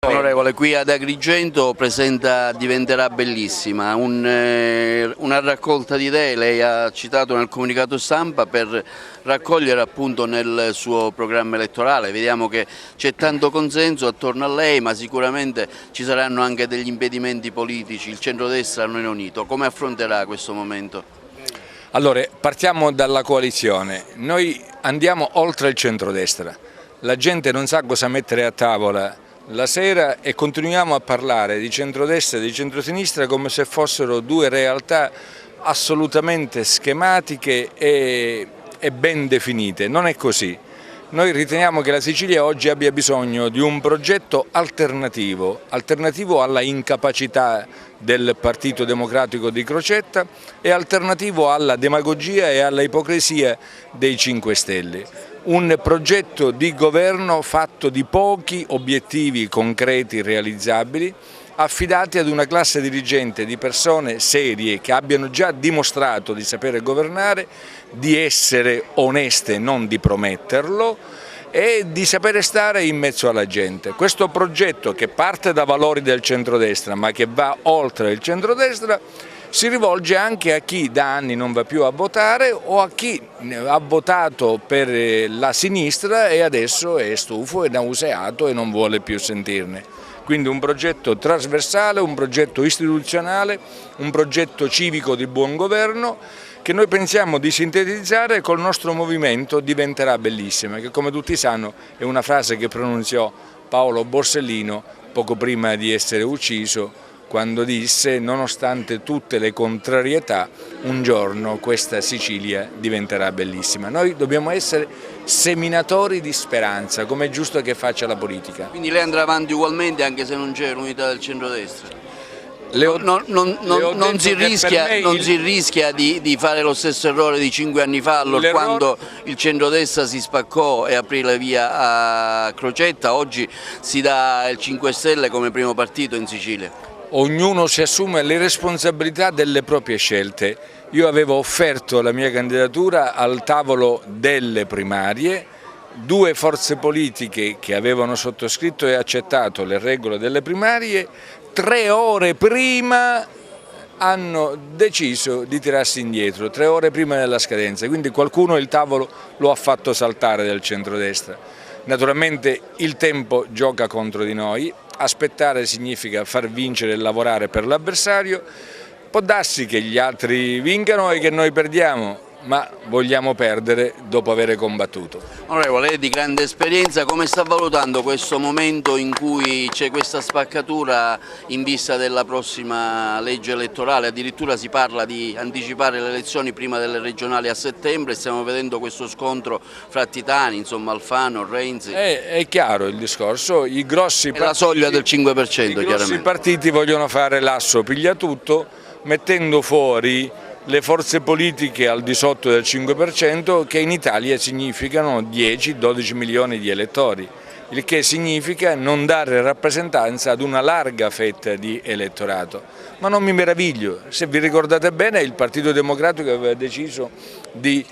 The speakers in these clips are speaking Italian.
Onorevole, qui ad Agrigento diventerà bellissima, una raccolta di idee, lei ha citato nel comunicato stampa, per raccogliere appunto nel suo programma elettorale. Vediamo che c'è tanto consenso attorno a lei, ma sicuramente ci saranno anche degli impedimenti politici, il centrodestra non è unito. Come affronterà questo momento? Allora, partiamo dalla coalizione, noi andiamo oltre il centrodestra, la gente non sa cosa mettere a tavola la sera e continuiamo a parlare di centrodestra e di centrosinistra come se fossero due realtà assolutamente schematiche e ben definite. Non è così. Noi riteniamo che la Sicilia oggi abbia bisogno di un progetto alternativo alla incapacità del Partito Democratico di Crocetta e alternativo alla demagogia e alla ipocrisia dei 5 Stelle. Un progetto di governo fatto di pochi obiettivi concreti realizzabili, affidati ad una classe dirigente di persone serie che abbiano già dimostrato di sapere governare, di essere oneste, non di prometterlo, e di sapere stare in mezzo alla gente. Questo progetto, che parte da valori del centrodestra ma che va oltre il centrodestra, si rivolge anche a chi da anni non va più a votare o a chi ha votato per la sinistra e adesso è stufo e nauseato e non vuole più sentirne. Quindi un progetto trasversale, un progetto istituzionale, un progetto civico di buon governo che noi pensiamo di sintetizzare col nostro movimento Diventerà bellissima, che come tutti sanno è una frase che pronunziò Paolo Borsellino poco prima di essere ucciso, quando disse: nonostante tutte le contrarietà, un giorno questa Sicilia diventerà bellissima. Noi dobbiamo essere seminatori di speranza, come è giusto che faccia la politica. Quindi lei andrà avanti ugualmente anche se non c'è l'unità del centrodestra? Non si rischia di fare lo stesso errore di 5 anni fa, quando il centrodestra si spaccò e aprì la via a Crocetta. Oggi si dà il 5 Stelle come primo partito in Sicilia. Ognuno si assume le responsabilità delle proprie scelte. Io avevo offerto la mia candidatura al tavolo delle primarie, 2 forze politiche che avevano sottoscritto e accettato le regole delle primarie, 3 ore prima hanno deciso di tirarsi indietro, 3 ore prima della scadenza, quindi qualcuno il tavolo lo ha fatto saltare del centrodestra. Naturalmente il tempo gioca contro di noi. Aspettare significa far vincere e lavorare per l'avversario. Può darsi che gli altri vincano e che noi perdiamo, ma vogliamo perdere dopo aver combattuto. Onorevole, lei è di grande esperienza, come sta valutando questo momento in cui c'è questa spaccatura in vista della prossima legge elettorale? Addirittura si parla di anticipare le elezioni prima delle regionali a settembre, stiamo vedendo questo scontro fra titani, insomma Alfano, Renzi. È chiaro il discorso, i grossi partiti, la soglia del 5%, i grossi partiti vogliono fare l'asso pigliatutto, mettendo fuori le forze politiche al di sotto del 5%, che in Italia significano 10-12 milioni di elettori, il che significa non dare rappresentanza ad una larga fetta di elettorato. Ma non mi meraviglio, se vi ricordate bene il Partito Democratico aveva deciso di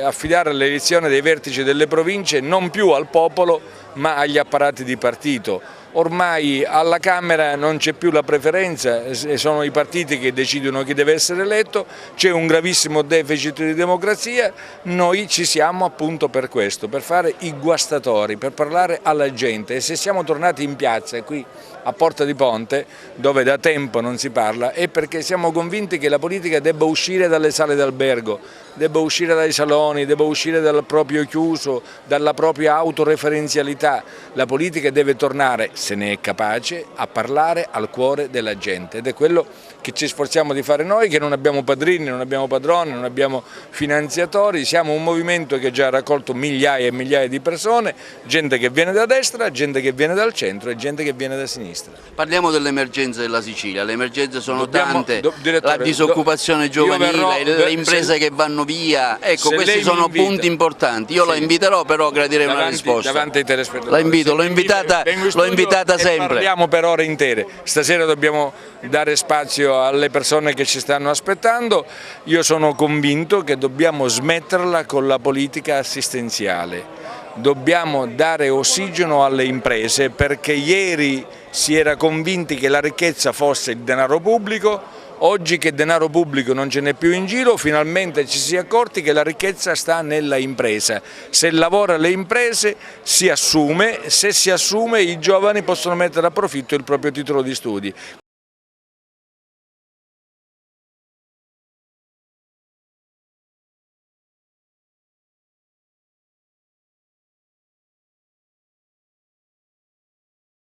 affidare l'elezione dei vertici delle province non più al popolo ma agli apparati di partito. Ormai alla Camera non c'è più la preferenza, sono i partiti che decidono chi deve essere eletto, c'è un gravissimo deficit di democrazia, noi ci siamo appunto per questo, per fare i guastatori, per parlare alla gente, e se siamo tornati in piazza qui a Porta di Ponte, dove da tempo non si parla, è perché siamo convinti che la politica debba uscire dalle sale d'albergo, debba uscire dai saloni, debba uscire dal proprio chiuso, dalla propria autoreferenzialità. La politica deve tornare, se ne è capace, a parlare al cuore della gente, ed è quello che ci sforziamo di fare noi, che non abbiamo padrini, non abbiamo padroni, non abbiamo finanziatori, siamo un movimento che già ha raccolto migliaia e migliaia di persone, gente che viene da destra, gente che viene dal centro e gente che viene da sinistra. Parliamo delle emergenze della Sicilia, le emergenze sono tante, la disoccupazione giovanile, le imprese che vanno via, ecco, questi sono punti importanti. Io la inviterò, però gradirei una risposta. Davanti ai telespettatori. La invito, l'ho invitata sempre. Parliamo per ore intere, stasera dobbiamo dare spazio alle persone che ci stanno aspettando. Io sono convinto che dobbiamo smetterla con la politica assistenziale. dobbiamo dare ossigeno alle imprese, perché ieri si era convinti che la ricchezza fosse il denaro pubblico. Oggi che denaro pubblico non ce n'è più in giro, finalmente ci si è accorti che la ricchezza sta nella impresa. Se lavora le imprese si assume, se si assume i giovani possono mettere a profitto il proprio titolo di studi.